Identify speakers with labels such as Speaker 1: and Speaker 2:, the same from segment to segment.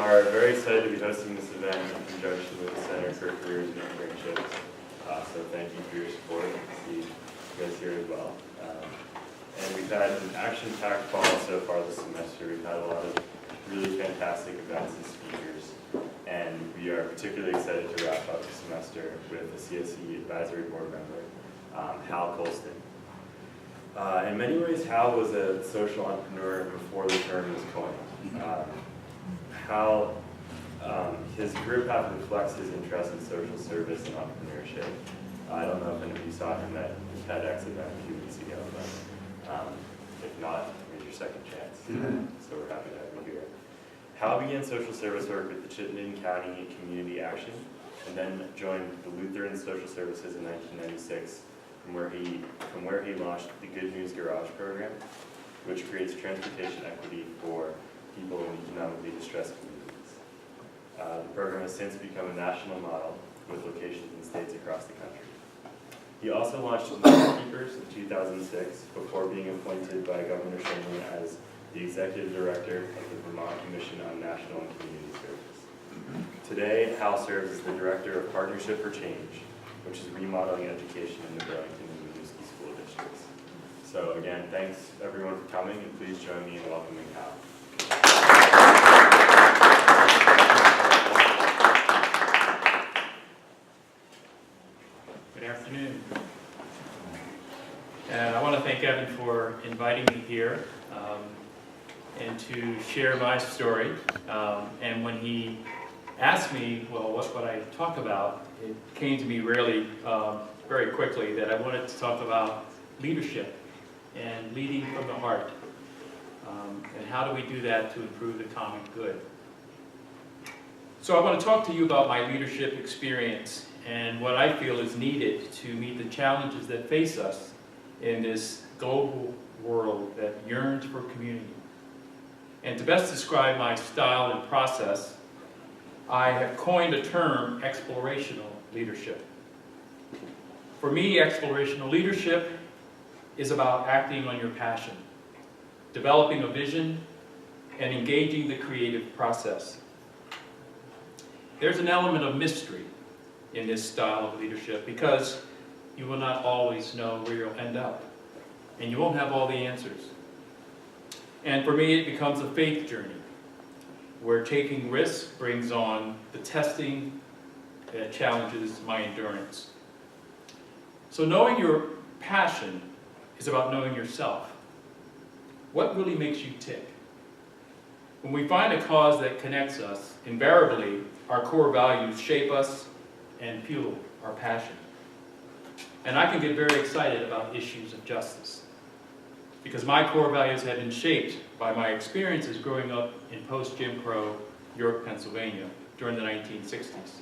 Speaker 1: are very excited to be hosting this event in conjunction with the Center for Careers and Internships. So thank you for your support. I see you guys here as well. And we've had an action-packed fall so far this semester. We've had a lot of really fantastic events and speakers. And we are particularly excited to wrap up the semester with the CSE Advisory Board member, Hal Colston. In many ways, Hal was a social entrepreneur before the term was coined. Hal, his career path reflects his interest in social service and entrepreneurship. I don't know if any of you saw him at the TEDx event a few weeks ago, but if not, here's your second chance. So we're happy to have you here. Hal began social service work with the Chittenden County Community Action, and then joined the Lutheran Social Services in 1996, from where he launched the Good News Garage program, which creates transportation equity for people in economically distressed communities. The program has since become a national model with locations in states across the country. He also launched Neighbor Keepers in 2006 before being appointed by Governor Sherman as the Executive Director of the Vermont Commission on National and Community Service. Today, Hal serves as the Director of Partnership for Change, which is remodeling education in the Burlington and Winooski school districts. So again, thanks everyone for coming, and please join me in welcoming Hal.
Speaker 2: Good afternoon. And I want to thank Evan for inviting me here and to share my story. And when he asked me, well, what would I talk about, it came to me really very quickly that I wanted to talk about leadership and leading from the heart. And how do we do that to improve the common good? So I want to talk to you about my leadership experience and what I feel is needed to meet the challenges that face us in this global world that yearns for community. And to best describe my style and process, I have coined a term, explorational leadership. For me, explorational leadership is about acting on your passion, developing a vision, and engaging the creative process. There's an element of mystery in this style of leadership because you will not always know where you'll end up, and you won't have all the answers. And for me, it becomes a faith journey, where taking risks brings on the testing that challenges my endurance. So knowing your passion is about knowing yourself. What really makes you tick? When we find a cause that connects us, invariably, our core values shape us and fuel our passion. And I can get very excited about issues of justice, because my core values have been shaped by my experiences growing up in post-Jim Crow York, Pennsylvania during the 1960s.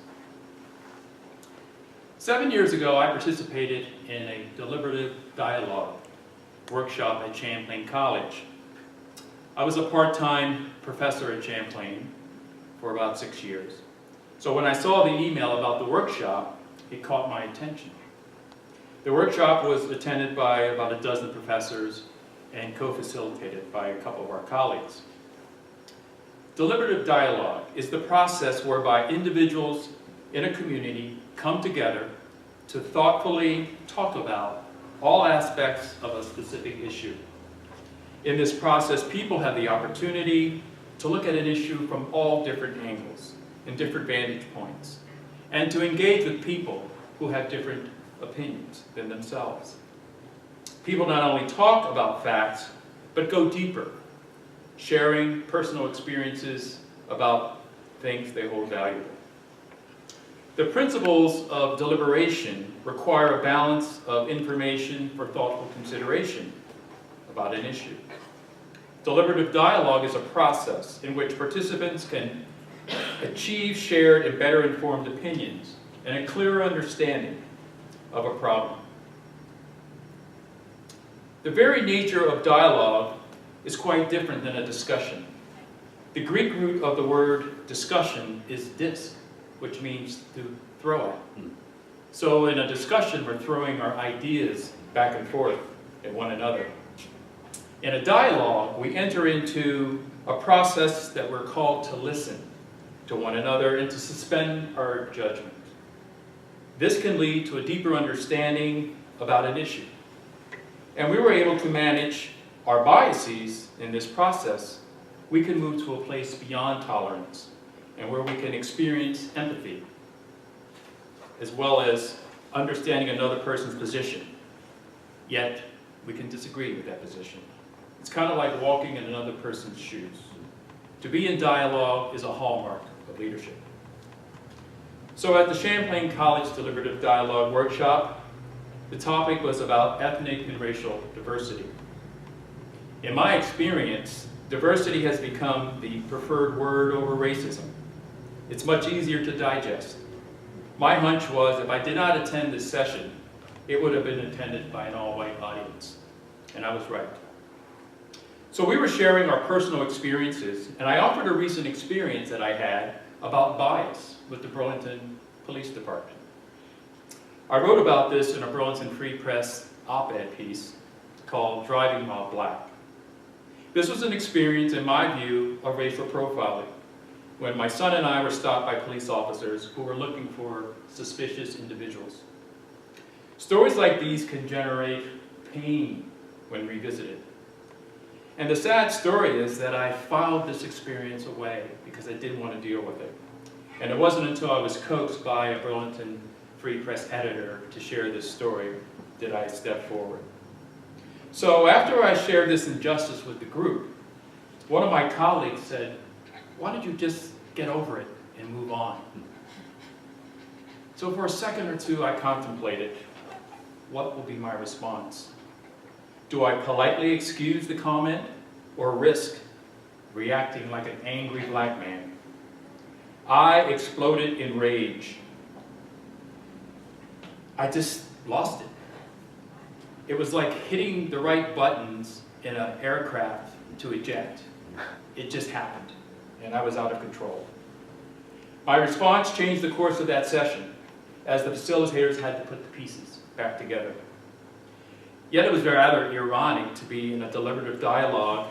Speaker 2: 7 years ago, I participated in a deliberative dialogue workshop at Champlain College. I was a part-time professor at Champlain for about 6 years. So when I saw the email about the workshop, it caught my attention. The workshop was attended by about a dozen professors and co-facilitated by a couple of our colleagues. Deliberative dialogue is the process whereby individuals in a community come together to thoughtfully talk about all aspects of a specific issue. In this process, people have the opportunity to look at an issue from all different angles and different vantage points, and to engage with people who have different opinions than themselves. People not only talk about facts, but go deeper, sharing personal experiences about things they hold valuable. The principles of deliberation require a balance of information for thoughtful consideration about an issue. Deliberative dialogue is a process in which participants can achieve shared and better informed opinions and a clearer understanding of a problem. The very nature of dialogue is quite different than a discussion. The Greek root of the word discussion is dis, which means to throw at. So in a discussion, we're throwing our ideas back and forth at one another. In a dialogue, we enter into a process that we're called to listen to one another and to suspend our judgment. This can lead to a deeper understanding about an issue. And we were able to manage our biases in this process. We can move to a place beyond tolerance and where we can experience empathy, as well as understanding another person's position. Yet, we can disagree with that position. It's kind of like walking in another person's shoes. To be in dialogue is a hallmark of leadership. So at the Champlain College Deliberative Dialogue Workshop, the topic was about ethnic and racial diversity. In my experience, diversity has become the preferred word over racism. It's much easier to digest. My hunch was if I did not attend this session, it would have been attended by an all-white audience. And I was right. So we were sharing our personal experiences, and I offered a recent experience that I had about bias with the Burlington Police Department. I wrote about this in a Burlington Free Press op-ed piece called Driving While Black. This was an experience, in my view, of racial profiling, when my son and I were stopped by police officers who were looking for suspicious individuals. Stories like these can generate pain when revisited. And the sad story is that I filed this experience away because I didn't want to deal with it. And it wasn't until I was coaxed by a Burlington Free Press editor to share this story that I stepped forward. So after I shared this injustice with the group, one of my colleagues said, "Why don't you just get over it and move on?" So for a second or two, I contemplated, what will be my response? Do I politely excuse the comment or risk reacting like an angry black man? I exploded in rage. I just lost it. It was like hitting the right buttons in an aircraft to eject. It just happened, and I was out of control. My response changed the course of that session, as the facilitators had to put the pieces back together. Yet it was rather ironic to be in a deliberative dialogue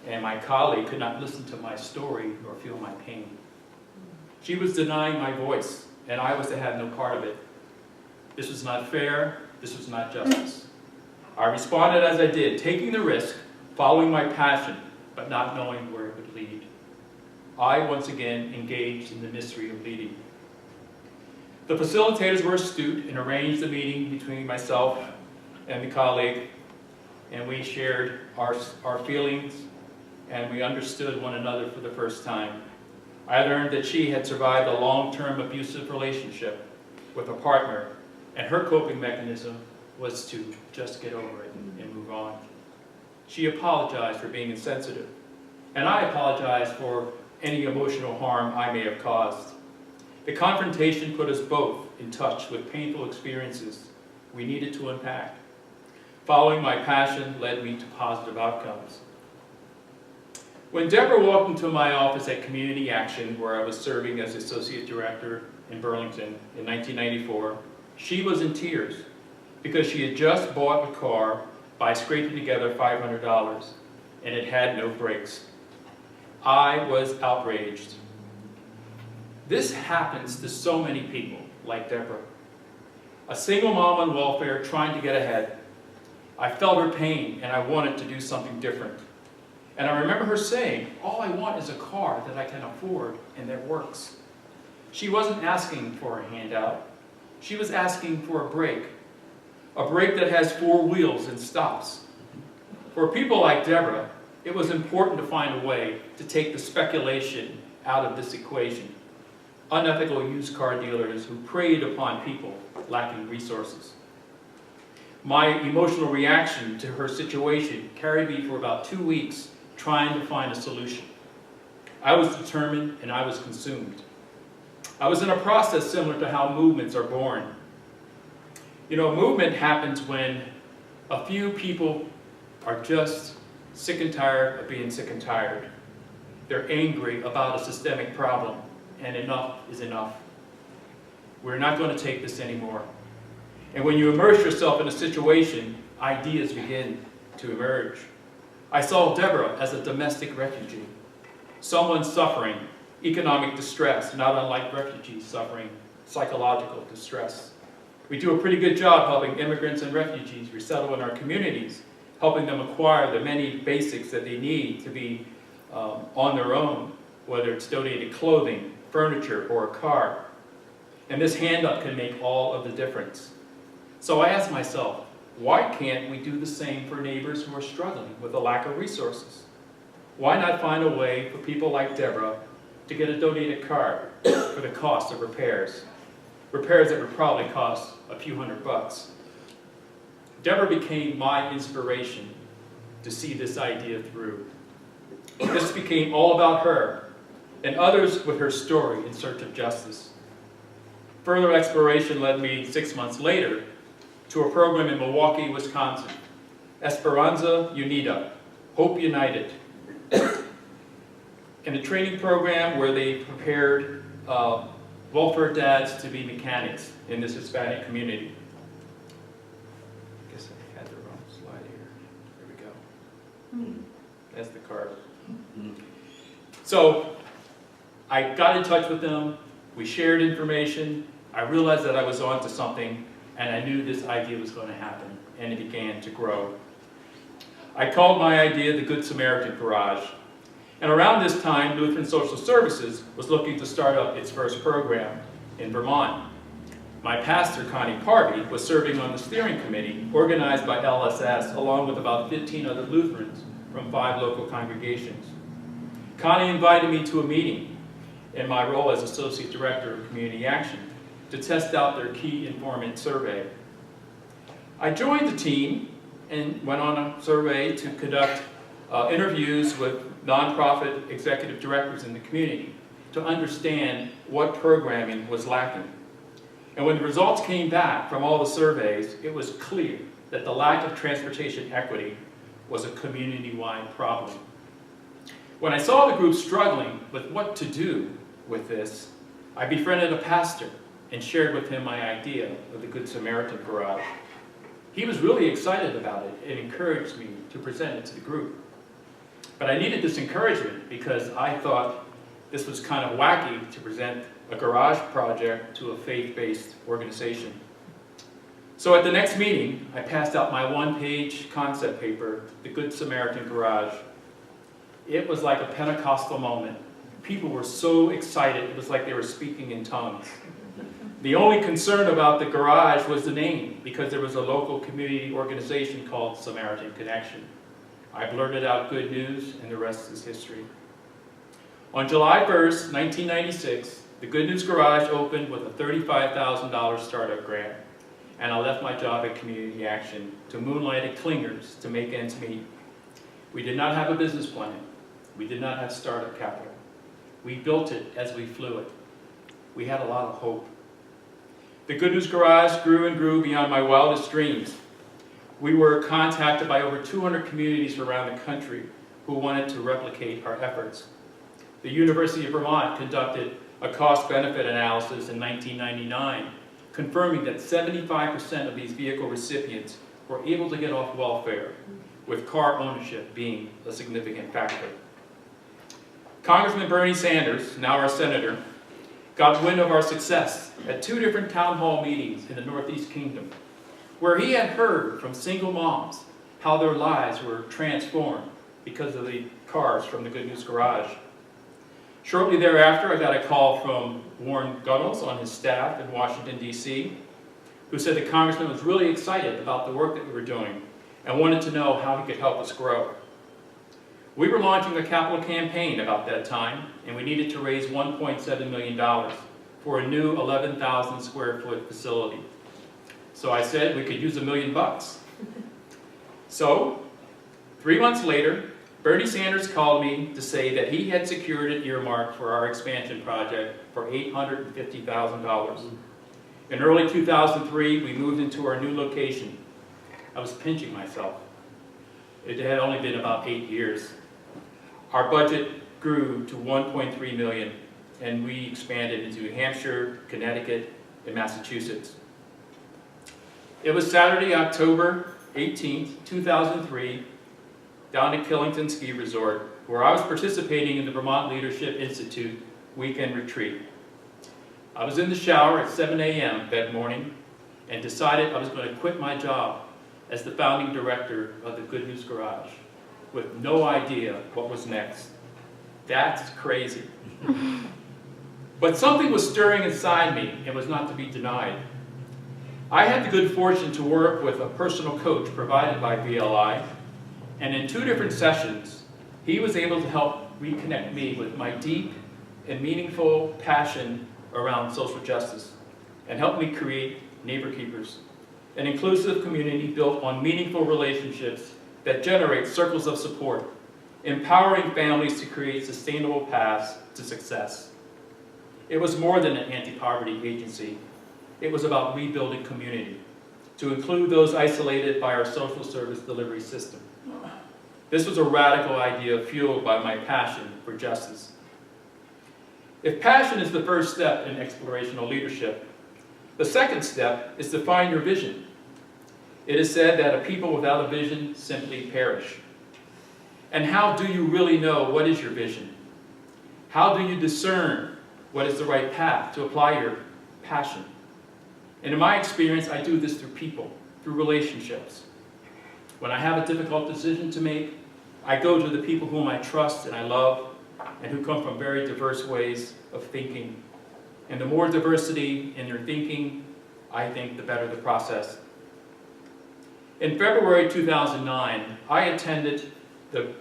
Speaker 2: and my colleague could not listen to my story nor feel my pain. She was denying my voice, and I was to have no part of it. This was not fair. This was not justice. I responded as I did, taking the risk, following my passion, but not knowing where it would lead. I once again engaged in the mystery of leading. The facilitators were astute and arranged the meeting between myself and the colleague, and we shared our feelings, and we understood one another for the first time. I learned that she had survived a long-term abusive relationship with a partner, and her coping mechanism was to just get over it and move on. She apologized for being insensitive, and I apologized for any emotional harm I may have caused. The confrontation put us both in touch with painful experiences we needed to unpack. Following my passion led me to positive outcomes. When Deborah walked into my office at Community Action, where I was serving as Associate Director in Burlington in 1994, she was in tears because she had just bought a car by scraping together $500, and it had no brakes. I was outraged. This happens to so many people like Deborah. A single mom on welfare trying to get ahead. I felt her pain and I wanted to do something different. And I remember her saying, all I want is a car that I can afford and that works. She wasn't asking for a handout. She was asking for a brake that has 4 wheels and stops. For people like Deborah, it was important to find a way to take the speculation out of this equation. Unethical used car dealers who preyed upon people lacking resources. My emotional reaction to her situation carried me for about 2 weeks trying to find a solution. I was determined and I was consumed. I was in a process similar to how movements are born. You know, movement happens when a few people are just sick and tired of being sick and tired. They're angry about a systemic problem, and enough is enough. We're not going to take this anymore. And when you immerse yourself in a situation, ideas begin to emerge. I saw Deborah as a domestic refugee, someone suffering economic distress, not unlike refugees suffering psychological distress. We do a pretty good job helping immigrants and refugees resettle in our communities, helping them acquire the many basics that they need to be on their own, whether it's donated clothing, furniture, or a car. And this hand-up can make all of the difference. So I asked myself, why can't we do the same for neighbors who are struggling with a lack of resources? Why not find a way for people like Deborah to get a donated car for the cost of repairs? Repairs that would probably cost a few $100. Deborah became my inspiration to see this idea through. This became all about her and others with her story in search of justice. Further exploration led me 6 months later to a program in Milwaukee, Wisconsin, Esperanza Unida, Hope United, in a training program where they prepared welfare dads to be mechanics in this Hispanic community. I guess I had the wrong slide here. There we go. That's the card. So I got in touch with them. We shared information. I realized that I was onto something, and I knew this idea was going to happen, and it began to grow. I called my idea the Good Samaritan Garage. And around this time, Lutheran Social Services was looking to start up its first program in Vermont. My pastor, Connie Parby, was serving on the steering committee organized by LSS, along with about 15 other Lutherans from 5 local congregations. Connie invited me to a meeting in my role as Associate Director of Community Action to test out their key informant survey. I joined the team and went on a survey to conduct interviews with nonprofit executive directors in the community to understand what programming was lacking. And when the results came back from all the surveys, it was clear that the lack of transportation equity was a community-wide problem. When I saw the group struggling with what to do with this, I befriended a pastor and shared with him my idea of the Good Samaritan Garage. He was really excited about it and encouraged me to present it to the group. But I needed this encouragement because I thought this was kind of wacky to present a garage project to a faith-based organization. So at the next meeting, I passed out my one-page concept paper, The Good Samaritan Garage. It was like a Pentecostal moment. People were so excited, it was like they were speaking in tongues. The only concern about the garage was the name, because there was a local community organization called Samaritan Connection. I blurted out good news, and the rest is history. On July 1st, 1996, the Good News Garage opened with a $35,000 startup grant, and I left my job at Community Action to moonlight at Clingers to make ends meet. We did not have a business plan. We did not have startup capital. We built it as we flew it. We had a lot of hope. The Good News Garage grew and grew beyond my wildest dreams. We were contacted by over 200 communities around the country who wanted to replicate our efforts. The University of Vermont conducted a cost-benefit analysis in 1999, confirming that 75% of these vehicle recipients were able to get off welfare, with car ownership being a significant factor. Congressman Bernie Sanders, now our senator, got wind of our success at 2 different town hall meetings in the Northeast Kingdom, where he had heard from single moms how their lives were transformed because of the cars from the Good News Garage. Shortly thereafter, I got a call from Warren Gunnels on his staff in Washington, D.C., who said the congressman was really excited about the work that we were doing and wanted to know how he could help us grow. We were launching a capital campaign about that time, and we needed to raise $1.7 million for a new 11,000 square foot facility. So I said we could use $1 million. So, 3 months later, Bernie Sanders called me to say that he had secured an earmark for our expansion project for $850,000. In early 2003, we moved into our new location. I was pinching myself. It had only been about 8 years. Our budget grew to $1.3 million, and we expanded into New Hampshire, Connecticut, and Massachusetts. It was Saturday, October 18th, 2003, down at Killington Ski Resort, where I was participating in the Vermont Leadership Institute weekend retreat. I was in the shower at 7 a.m. that morning and decided I was going to quit my job as the founding director of the Good News Garage with no idea what was next. That's crazy. But something was stirring inside me and was not to be denied. I had the good fortune to work with a personal coach provided by BLI, and in 2 different sessions, he was able to help reconnect me with my deep and meaningful passion around social justice and help me create Neighbor Keepers, an inclusive community built on meaningful relationships that generate circles of support, empowering families to create sustainable paths to success. It was more than an anti-poverty agency. It was about rebuilding community, to include those isolated by our social service delivery system. This was a radical idea fueled by my passion for justice. If passion is the first step in explorational leadership, the second step is to find your vision. It is said that a people without a vision simply perish. And how do you really know what is your vision? How do you discern what is the right path to apply your passion? And in my experience, I do this through people, through relationships. When I have a difficult decision to make, I go to the people whom I trust and I love, and who come from very diverse ways of thinking. And the more diversity in your thinking, I think, the better the process. In February 2009, I attended the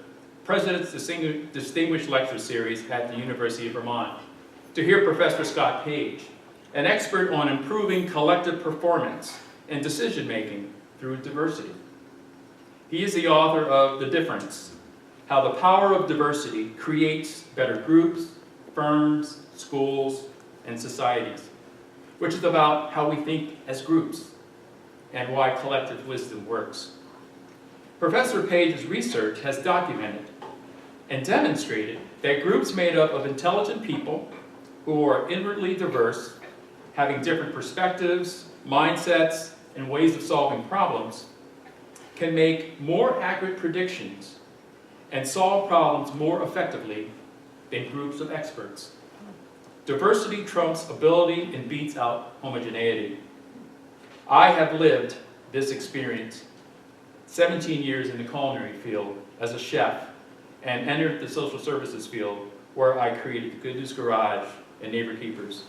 Speaker 2: President's Distinguished Lecture Series at the University of Vermont to hear Professor Scott Page, an expert on improving collective performance and decision-making through diversity. He is the author of The Difference: How the Power of Diversity Creates Better Groups, Firms, Schools, and Societies, which is about how we think as groups and why collective wisdom works. Professor Page's research has documented and demonstrated that groups made up of intelligent people who are inwardly diverse, having different perspectives, mindsets, and ways of solving problems, can make more accurate predictions and solve problems more effectively than groups of experts. Diversity trumps ability and beats out homogeneity. I have lived this experience 17 years in the culinary field as a chef and entered the social services field where I created the Good News Garage and Neighbor Keepers.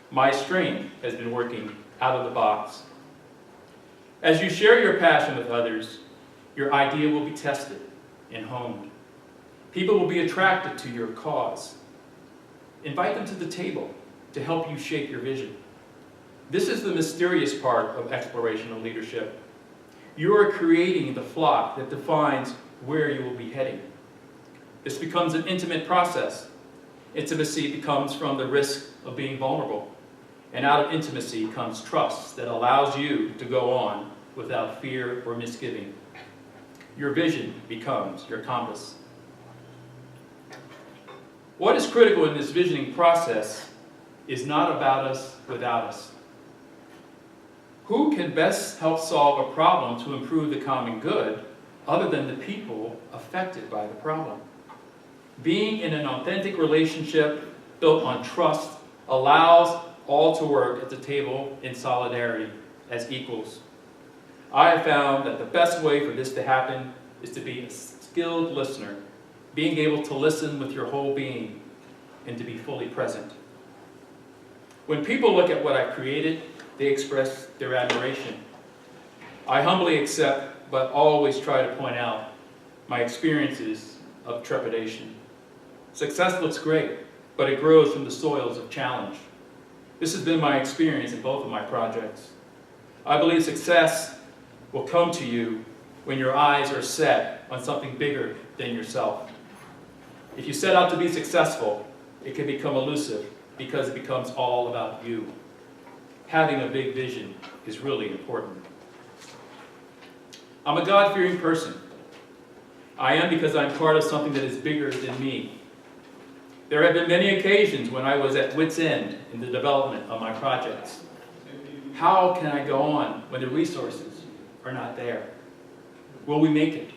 Speaker 2: My strength has been working out of the box. As you share your passion with others, your idea will be tested and honed. People will be attracted to your cause. Invite them to the table to help you shape your vision. This is the mysterious part of explorational leadership. You are creating the flock that defines where you will be heading. This becomes an intimate process. Intimacy comes from the risk of being vulnerable. And out of intimacy comes trust that allows you to go on without fear or misgiving. Your vision becomes your compass. What is critical in this visioning process is not about us without us. Who can best help solve a problem to improve the common good other than the people affected by the problem? Being in an authentic relationship built on trust allows all to work at the table in solidarity as equals. I have found that the best way for this to happen is to be a skilled listener, being able to listen with your whole being and to be fully present. When people look at what I created, they express their admiration. I humbly accept, but always try to point out my experiences of trepidation. Success looks great, but it grows from the soils of challenge. This has been my experience in both of my projects. I believe success will come to you when your eyes are set on something bigger than yourself. If you set out to be successful, it can become elusive because it becomes all about you. Having a big vision is really important. I'm a God-fearing person. I am because I'm part of something that is bigger than me. There have been many occasions when I was at wit's end in the development of my projects. How can I go on when the resources are not there? Will we make it?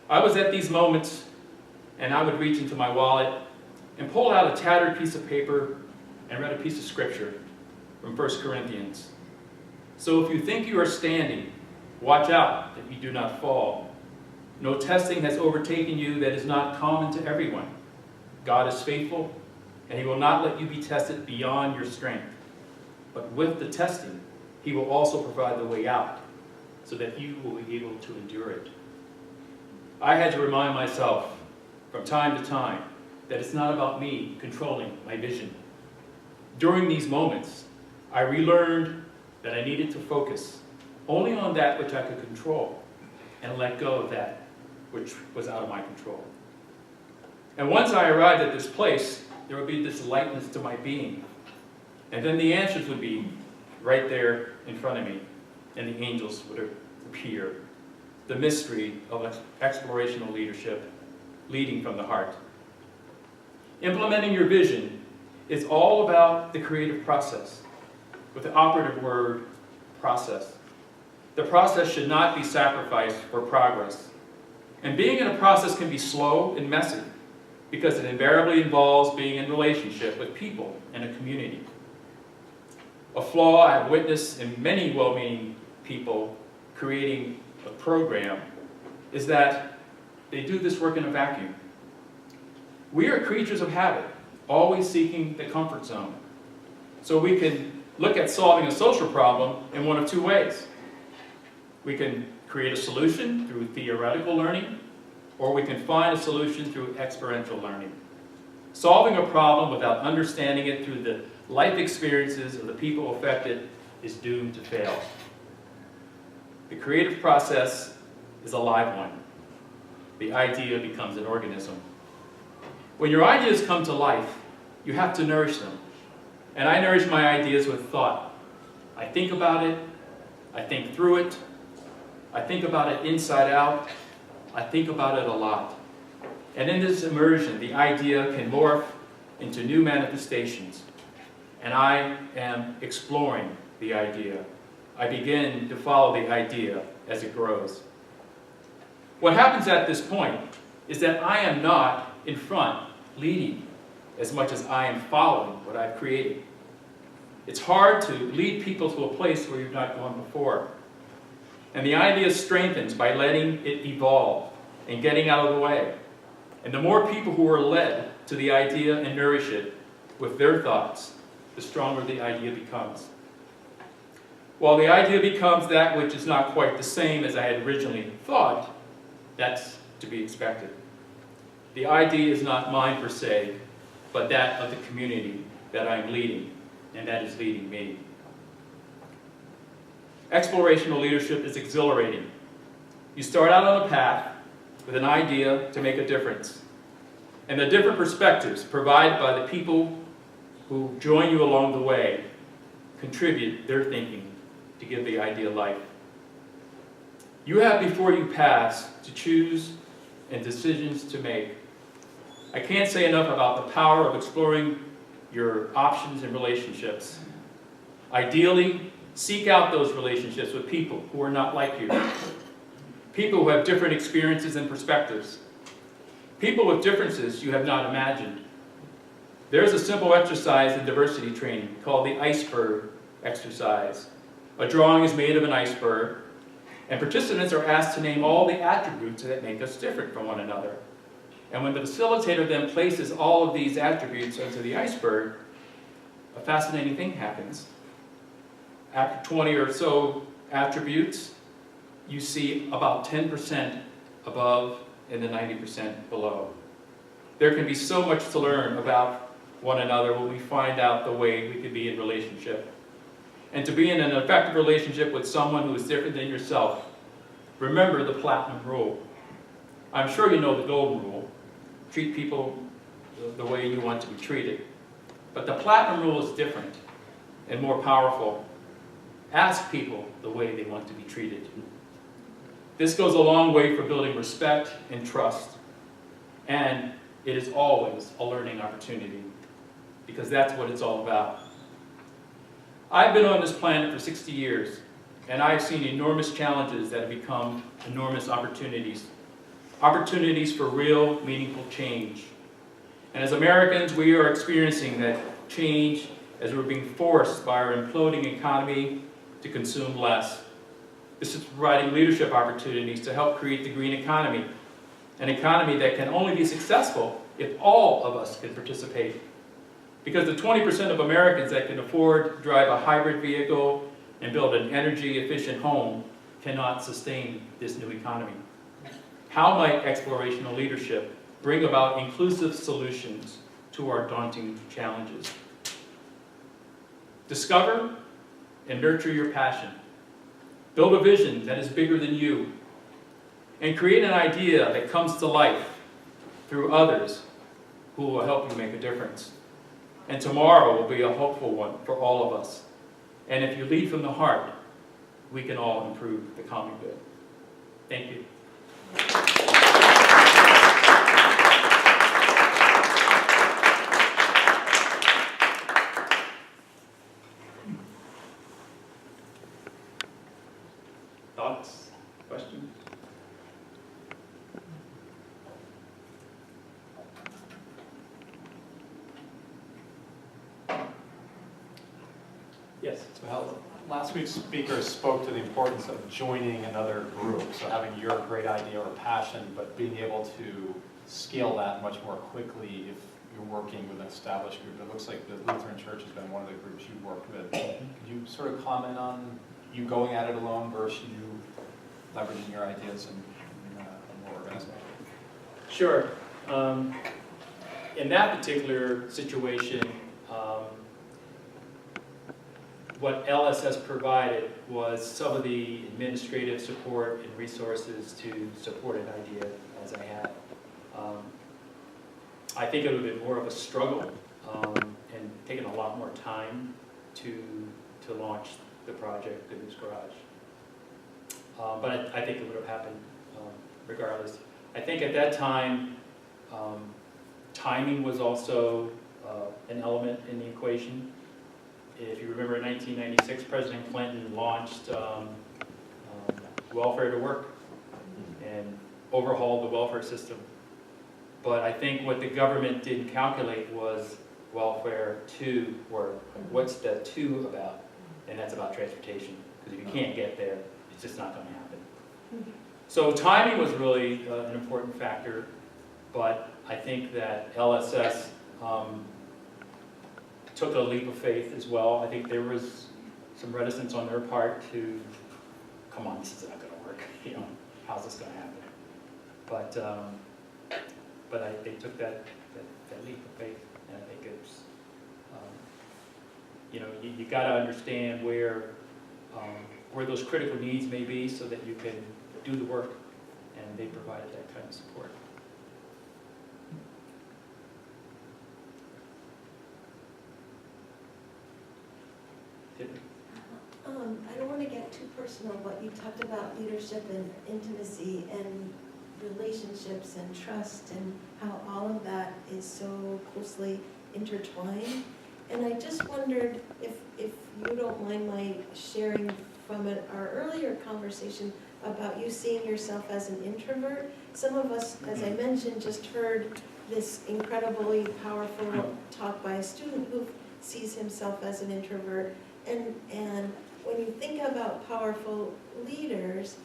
Speaker 2: I was at these moments, and I would reach into my wallet and pulled out a tattered piece of paper and read a piece of scripture from 1 Corinthians. So if you think you are standing, watch out that you do not fall. No testing has overtaken you that is not common to everyone. God is faithful, and he will not let you be tested beyond your strength. But with the testing, he will also provide the way out, so that you will be able to endure it. I had to remind myself from time to time that it's not about me controlling my vision. During these moments, I relearned that I needed to focus only on that which I could control and let go of that which was out of my control. And once I arrived at this place, there would be this lightness to my being. And then the answers would be right there in front of me, and the angels would appear. The mystery of explorational leadership, leading from the heart. Implementing your vision is all about the creative process, with the operative word, process. The process should not be sacrificed for progress. And being in a process can be slow and messy, because it invariably involves being in relationship with people in a community. A flaw I have witnessed in many well-meaning people creating a program is that they do this work in a vacuum. We are creatures of habit, always seeking the comfort zone. So we can look at solving a social problem in one of two ways. We can create a solution through theoretical learning, or we can find a solution through experiential learning. Solving a problem without understanding it through the life experiences of the people affected is doomed to fail. The creative process is a live one. The idea becomes an organism. When your ideas come to life, you have to nourish them. And I nourish my ideas with thought. I think about it, I think through it, I think about it inside out, I think about it a lot. And in this immersion, the idea can morph into new manifestations. And I am exploring the idea. I begin to follow the idea as it grows. What happens at this point is that I am not in front leading as much as I am following what I've created. It's hard to lead people to a place where you've not gone before. And the idea strengthens by letting it evolve and getting out of the way. And the more people who are led to the idea and nourish it with their thoughts, the stronger the idea becomes. While the idea becomes that which is not quite the same as I had originally thought, that's to be expected. The idea is not mine per se, but that of the community that I'm leading, and that is leading me. Explorational leadership is exhilarating. You start out on a path with an idea to make a difference. And the different perspectives provided by the people who join you along the way contribute their thinking to give the idea life. You have before you paths to choose and decisions to make. I can't say enough about the power of exploring your options and relationships. Ideally, seek out those relationships with people who are not like you. People who have different experiences and perspectives. People with differences you have not imagined. There's a simple exercise in diversity training called the iceberg exercise. A drawing is made of an iceberg, and participants are asked to name all the attributes that make us different from one another. And when the facilitator then places all of these attributes onto the iceberg, a fascinating thing happens. After 20 or so attributes, you see about 10% above and the 90% below. There can be so much to learn about one another when we find out the way we could be in relationship. And to be in an effective relationship with someone who is different than yourself, remember the platinum rule. I'm sure you know the golden rule. Treat people the way you want to be treated. But the platinum rule is different and more powerful. Ask people the way they want to be treated. This goes a long way for building respect and trust. And it is always a learning opportunity, because that's what it's all about. I've been on this planet for 60 years, and I've seen enormous challenges that have become enormous opportunities. Opportunities for real, meaningful change. And as Americans, we are experiencing that change as we're being forced by our imploding economy to consume less. This is providing leadership opportunities to help create the green economy, an economy that can only be successful if all of us can participate. Because the 20% of Americans that can afford to drive a hybrid vehicle and build an energy-efficient home cannot sustain this new economy. How might explorational leadership bring about inclusive solutions to our daunting challenges? Discover and nurture your passion. Build a vision that is bigger than you. And create an idea that comes to life through others who will help you make a difference. And tomorrow will be a hopeful one for all of us. And if you lead from the heart, we can all improve the common good. Thank you. Thoughts? Questions? Yes.
Speaker 3: So Hal, last week's speaker spoke to the importance of joining another group, so having your great idea or passion, but being able to scale that much more quickly if you're working with an established group. It looks like the Lutheran Church has been one of the groups you've worked with. Could you sort of comment on you going at it alone versus you leveraging your ideas in a more organized way?
Speaker 2: Sure. In that particular situation, what LSS provided was some of the administrative support and resources to support an idea as I had. I think it would have been more of a struggle and taken a lot more time to launch the project in this garage. But I think it would have happened regardless. I think at that time, timing was also an element in the equation. If you remember in 1996, President Clinton launched welfare to work and overhauled the welfare system. But I think what the government didn't calculate was welfare to work. What's the to about? And that's about transportation. Because if you can't get there, it's just not going to happen. So timing was really an important factor. But I think that LSS took a leap of faith as well. I think there was some reticence on their part to, come on, this is not going to work. You know, how's this going to happen? But they took that leap of faith, and I think it's, you know, you got to understand where those critical needs may be so that you can do the work, and they provided that kind of support.
Speaker 4: I don't want to get too personal, but you talked about leadership and intimacy and relationships and trust and how all of that is so closely intertwined. And I just wondered if you don't mind my sharing from our earlier conversation about you seeing yourself as an introvert. Some of us, as I mentioned, just heard this incredibly powerful talk by a student who sees himself as an introvert. And when you think about powerful leaders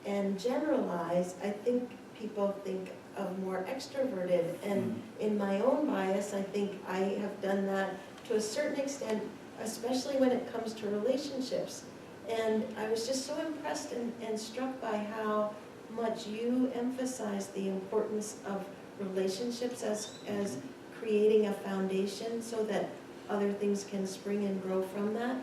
Speaker 4: and generalize, I think people think of more extroverted. And in my own bias, I think I have done that to a certain extent, especially when it comes to relationships. And I was just so impressed and struck by how much you emphasize the importance of relationships as creating a foundation so that other things can spring and grow from that.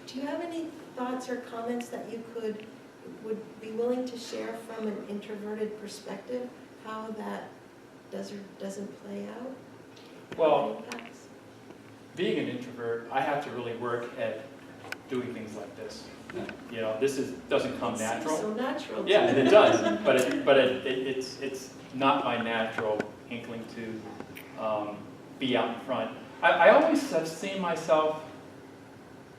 Speaker 4: Do you have any thoughts or comments that you would be willing to share from an introverted perspective, how that does or doesn't play out?
Speaker 2: Well, being an introvert, I have to really work at doing things like this. You know, doesn't come natural.
Speaker 4: Seems so natural.
Speaker 2: Yeah, and it does, but it's not my natural inkling to be out in front. I always have seen myself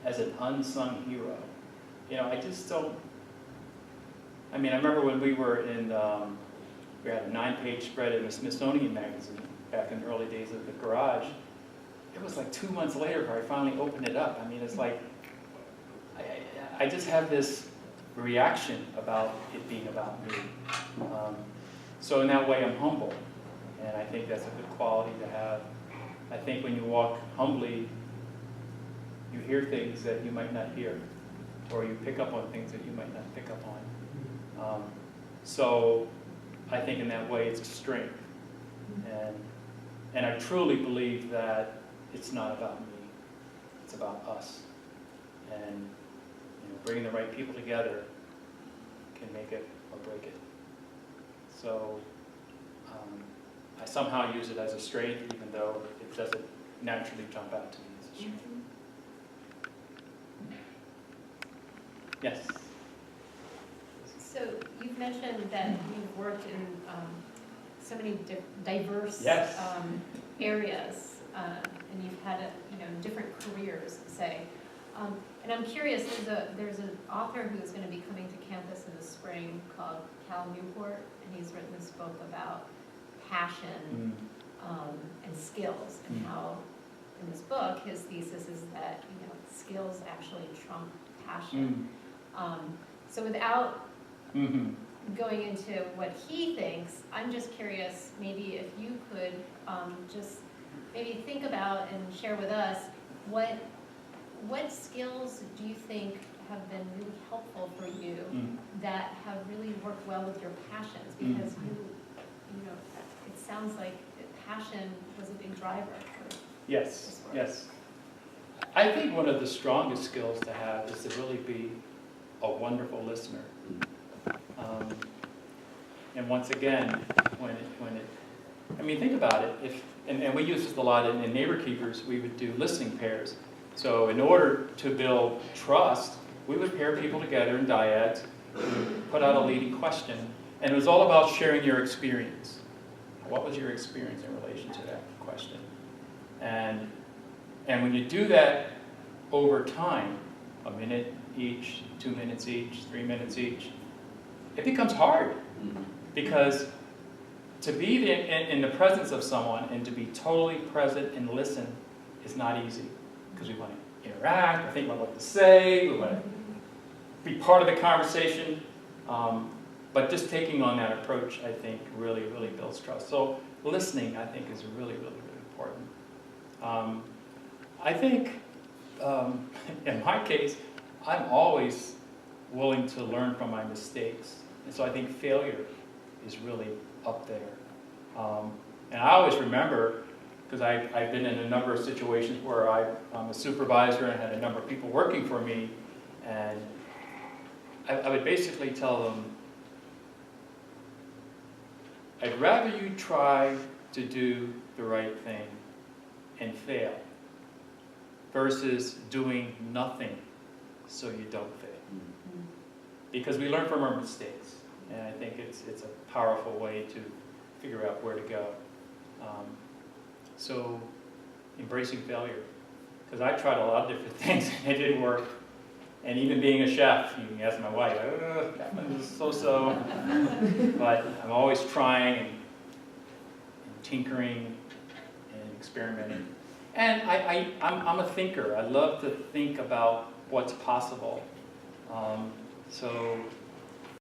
Speaker 2: as an unsung hero. You know, I just don't. I mean, I remember when we were in, we had a 9-page spread in the Smithsonian magazine, back in the early days of the garage, it was like 2 months later where I finally opened it up. I mean, it's like, I just have this reaction about it being about me. So in that way, I'm humble, and I think that's a good quality to have. I think when you walk humbly, you hear things that you might not hear, or you pick up on things that you might not pick up on. So I think in that way, it's a strength, and I truly believe that it's not about me, it's about us, and bringing the right people together can make it or break it. So I somehow use it as a strength, even though it doesn't naturally jump out to me as a strength. Yes?
Speaker 5: So you've mentioned that you've worked in so many diverse
Speaker 2: Yes.
Speaker 5: areas, and you've had different careers, say. And I'm curious, there's an author who's going to be coming to campus in the spring called Hal Newport, and he's written this book about passion and skills, and how in this book his thesis is that skills actually trump passion. So without going into what he thinks, I'm just curious, maybe if you could just maybe think about and share with us what skills do you think have been really helpful for you that have really worked well with your passions? Because it sounds like passion was a big driver for
Speaker 2: Yes,
Speaker 5: this work.
Speaker 2: yes. I think one of the strongest skills to have is to really be a wonderful listener. And once again, think about it. And we use this a lot in Neighbor Keepers. We would do listening pairs. So in order to build trust, we would pair people together in dyads, put out a leading question, and it was all about sharing your experience. What was your experience in relation to that question? And when you do that over time, a minute each, 2 minutes each, 3 minutes each, it becomes hard. Because to be in the presence of someone and to be totally present and listen is not easy. Because we want to interact, we think about what to say, we want to be part of the conversation. But just taking on that approach, I think, really, really builds trust. So listening, I think, is really, really, really important. I think, in my case, I'm always willing to learn from my mistakes. And so I think failure is really up there. And I always remember, because I've been in a number of situations where I'm a supervisor and had a number of people working for me, and I would basically tell them, I'd rather you try to do the right thing and fail versus doing nothing so you don't fail. Because we learn from our mistakes, and I think it's a powerful way to figure out where to go. So embracing failure, because I tried a lot of different things and it didn't work. And even being a chef, you can ask my wife, that one was so-so. But I'm always trying and tinkering and experimenting. And I'm a thinker. I love to think about what's possible. So